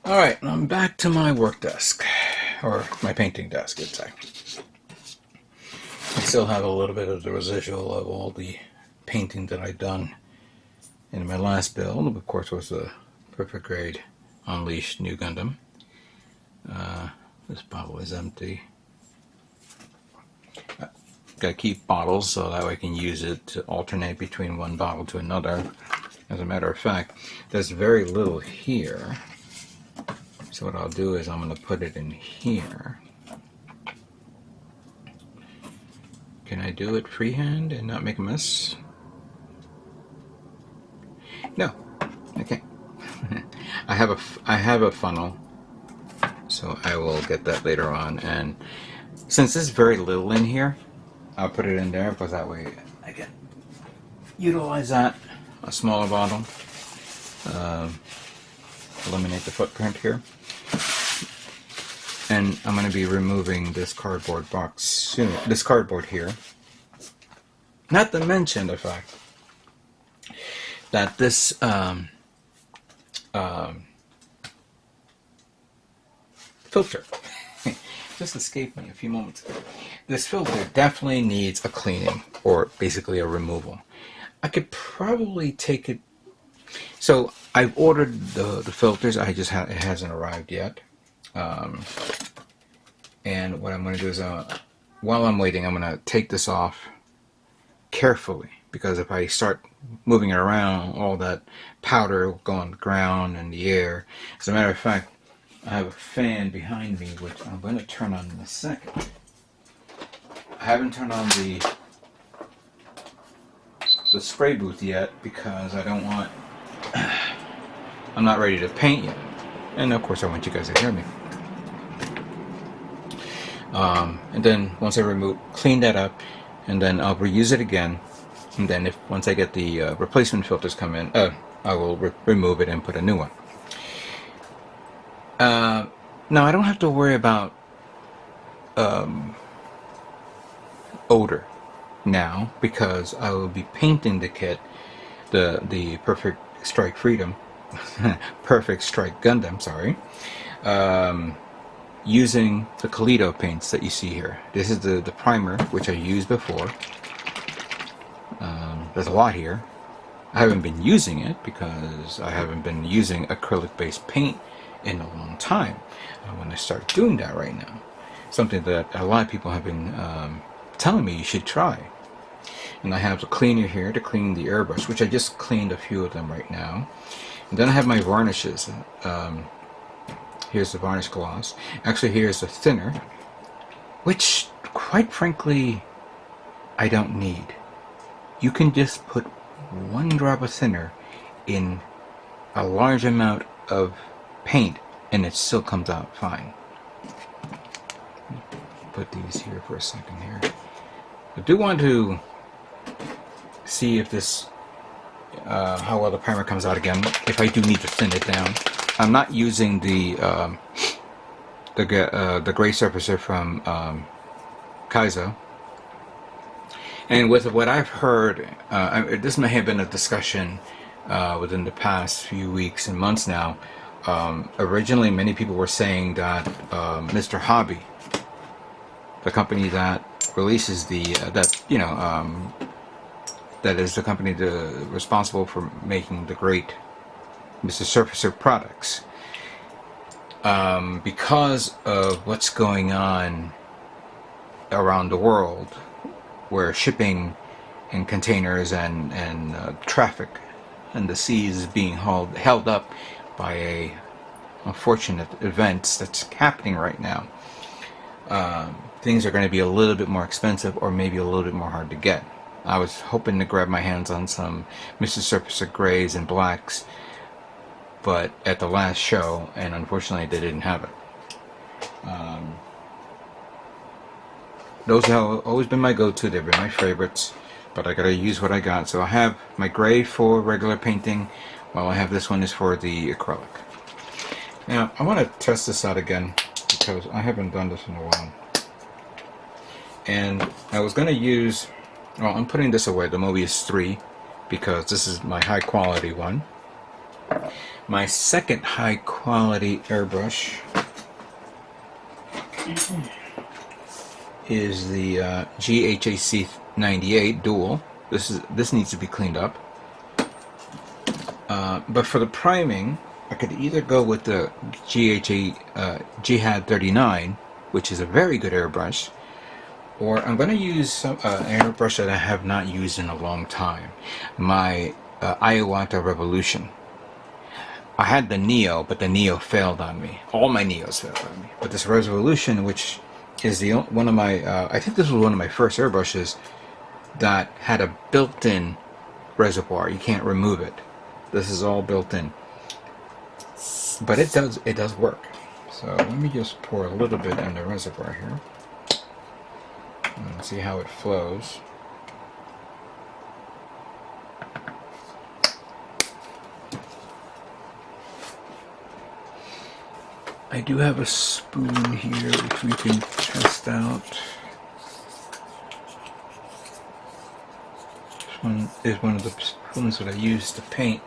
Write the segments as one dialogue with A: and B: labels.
A: Alright, I'm back to my work desk, or my painting desk, I'd say. I still have a little bit of the residual of all the painting that I'd done in my last build. Of course, was the Perfect Grade Unleashed New Gundam. This bottle is empty. Gotta keep bottles so that way I can use it to alternate between one bottle to another. As a matter of fact, there's very little here. So what I'll do is I'm going to put it in here. Can I do it freehand and not make a mess? No, I can't. I have a funnel, so I will get that later on. And since there's very little in here, I'll put it in there because that way I can utilize that, a smaller bottle. Eliminate the footprint here. And I'm going to be removing this cardboard box soon. This cardboard here. Not to mention the fact that this filter just escaped me a few moments ago. This filter definitely needs a cleaning, or basically a removal. I could probably take it. So I've ordered the filters. It hasn't arrived yet. And what I'm going to do is, while I'm waiting, I'm going to take this off carefully, because if I start moving it around, all that powder will go on the ground and the air. As a matter of fact, I have a fan behind me, which I'm going to turn on in a second. I haven't turned on the spray booth yet because I don't want. I'm not ready to paint yet, and of course I want you guys to hear me. And then once I clean that up, and then I'll reuse it again. And then once I get the replacement filters come in, I will remove it and put a new one. Now I don't have to worry about odor now, because I will be painting the kit, the Perfect Strike Perfect Strike Gundam, sorry. Using the Kaleido paints that you see here. This is the primer, which I used before. There's a lot here. I haven't been using it because I haven't been using acrylic-based paint in a long time. I want to start doing that right now. Something that a lot of people have been telling me you should try. And I have the cleaner here to clean the airbrush, which I just cleaned a few of them right now. And then I have my varnishes. Here's the varnish gloss. Actually, here's the thinner, which, quite frankly, I don't need. You can just put one drop of thinner in a large amount of paint, and it still comes out fine. Put these here for a second here. I do want to see if this, how well the primer comes out again, if I do need to thin it down. I'm not using the gray surfacer from Kaizo. And with what I've heard, this may have been a discussion within the past few weeks and months now. Originally, many people were saying that Mr. Hobby, the company that releases that is the company responsible for making the great Mr. Surfacer products, because of what's going on around the world, where shipping and containers and traffic and the seas is being held up by a unfortunate events that's happening right now. Things are going to be a little bit more expensive, or maybe a little bit more hard to get. I was hoping to grab my hands on some Mr. Surfacer grays and blacks, but at the last show, and unfortunately they didn't have it. Those have always been my go-to. They've been my favorites, but I gotta use what I got. So I have my gray for regular painting, while I have this one is for the acrylic. Now I want to test this out again because I haven't done this in a while. And I was gonna use, well, I'm putting this away, the Mobius 3, because this is my high quality one. My second high quality airbrush is the GHAC 98 Dual. This needs to be cleaned up. But for the priming, I could either go with the GHAD 39, which is a very good airbrush, or I'm going to use an airbrush that I have not used in a long time, my Iwata Revolution. I had the Neo, but the Neo failed on me. All my Neos failed on me. But this Revolution, which is one of my, I think this was one of my first airbrushes that had a built-in reservoir. You can't remove it. This is all built in. But it does work. So let me just pour a little bit in the reservoir here. And see how it flows. I do have a spoon here which we can test out. This one is one of the spoons that I use to paint.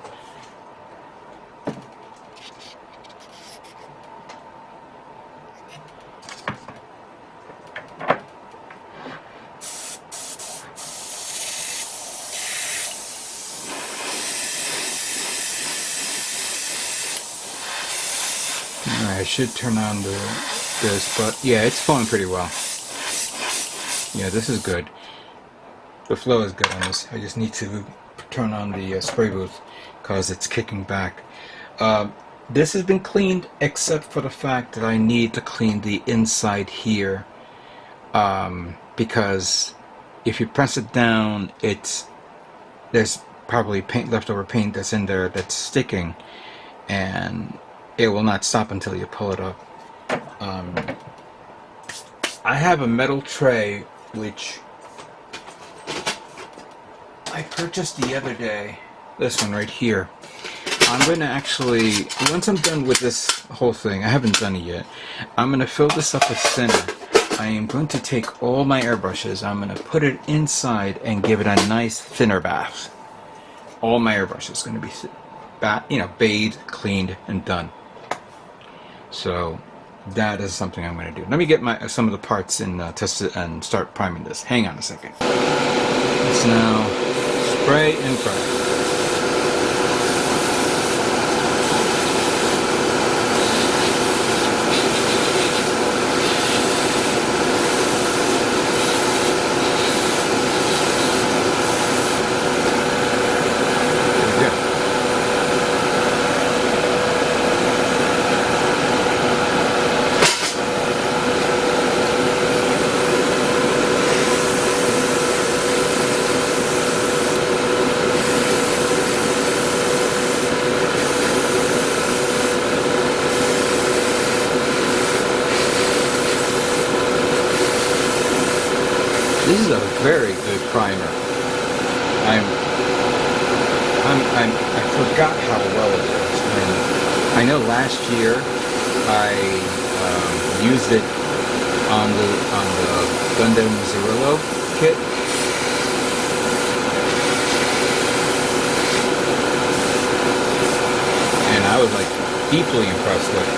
A: I should turn on this, but yeah, it's flowing pretty well. Yeah, this is good. The flow is good on this. I just need to turn on the spray booth because it's kicking back. This has been cleaned except for the fact that I need to clean the inside here, because if you press it down, there's probably leftover paint that's in there that's sticking, and it will not stop until you pull it up. I have a metal tray which I purchased the other day. This one right here. I'm going to actually, once I'm done with this whole thing, I haven't done it yet, I'm going to fill this up with thinner. I am going to take all my airbrushes, I'm going to put it inside and give it a nice thinner bath. All my airbrushes are going to be bathed, cleaned, and done. So that is something I'm going to do. Let me get some of the parts in tested and start priming this. Hang on a second. Let's now spray and prime. This is a very good primer. I forgot how well it is. And I know last year I used it on the Gundam Zerillo kit. And I was like deeply impressed with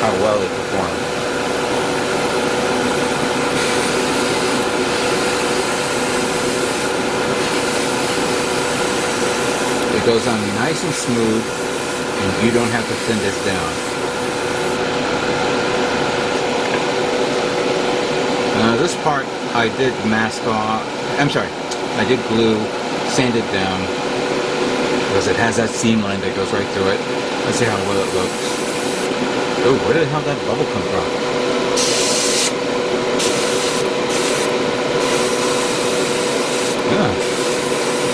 A: how well it performed. It goes on nice and smooth, and you don't have to thin this down. Now this part I did mask off, I did glue, sand it down, because it has that seam line that goes right through it. Let's see how well it looks. Oh, where the hell did that bubble come from? Yeah,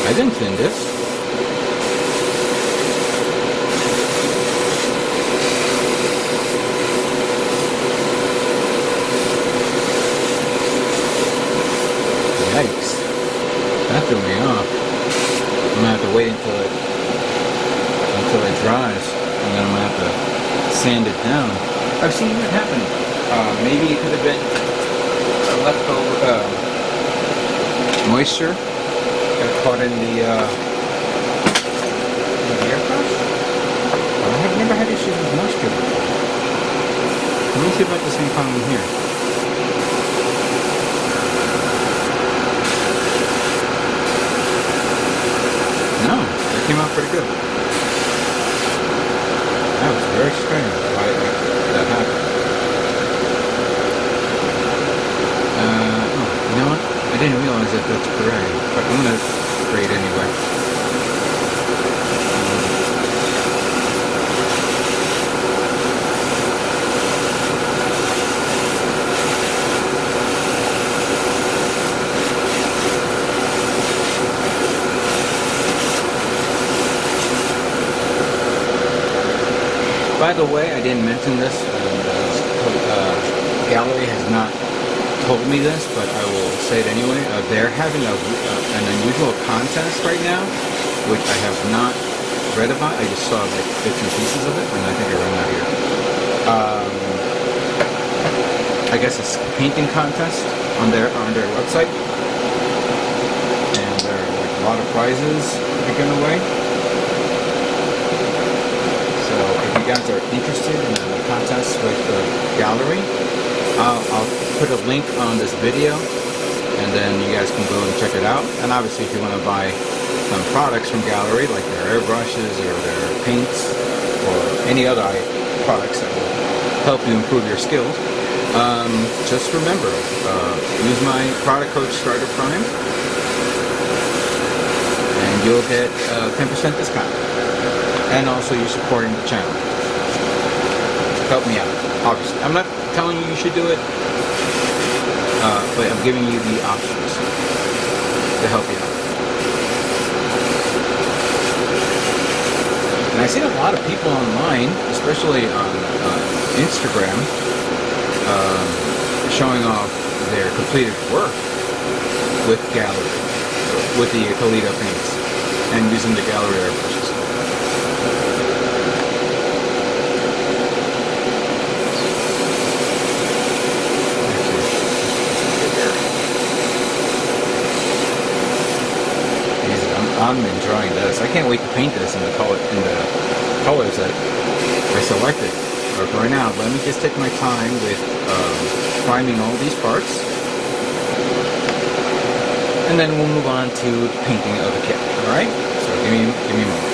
A: I didn't thin this. Yikes. That threw me off. I'm gonna have to wait until it dries, and then I'm gonna have to sand it down. I've seen that happen. Maybe it could have been leftover moisture got caught in the airbrush. me see if I have the same problem here. No, that came out pretty good. That was very strange why that happened. Oh, you know what? I didn't realize that that's gray, but I'm gonna spray it anyway. By the way, I didn't mention this. Gallery has not told me this, but I will say it anyway. They're having an unusual contest right now, which I have not read about. I just saw like bits and pieces of it, and I think I ran out here. I guess it's a painting contest on their website, and there are like a lot of prizes given away. So if you guys are interested in the contest with the gallery, I'll put a link on this video, and then you guys can go and check it out. And obviously, if you want to buy some products from gallery, like their airbrushes or their paints or any other products that will help you improve your skills, just remember, use my product code StriderPrime, and you'll get 10% discount. And also, you're supporting the channel. Help me out, obviously. I'm not telling you should do it, but I'm giving you the options to help you out. And I see a lot of people online, especially on Instagram, showing off their completed work with gallery, with the Kaleido paints, and using the gallery airbrushes. I'm enjoying this. I can't wait to paint this in the colors that I selected. But for right now, let me just take my time with priming all these parts, and then we'll move on to painting of the kit. All right? So give me a moment.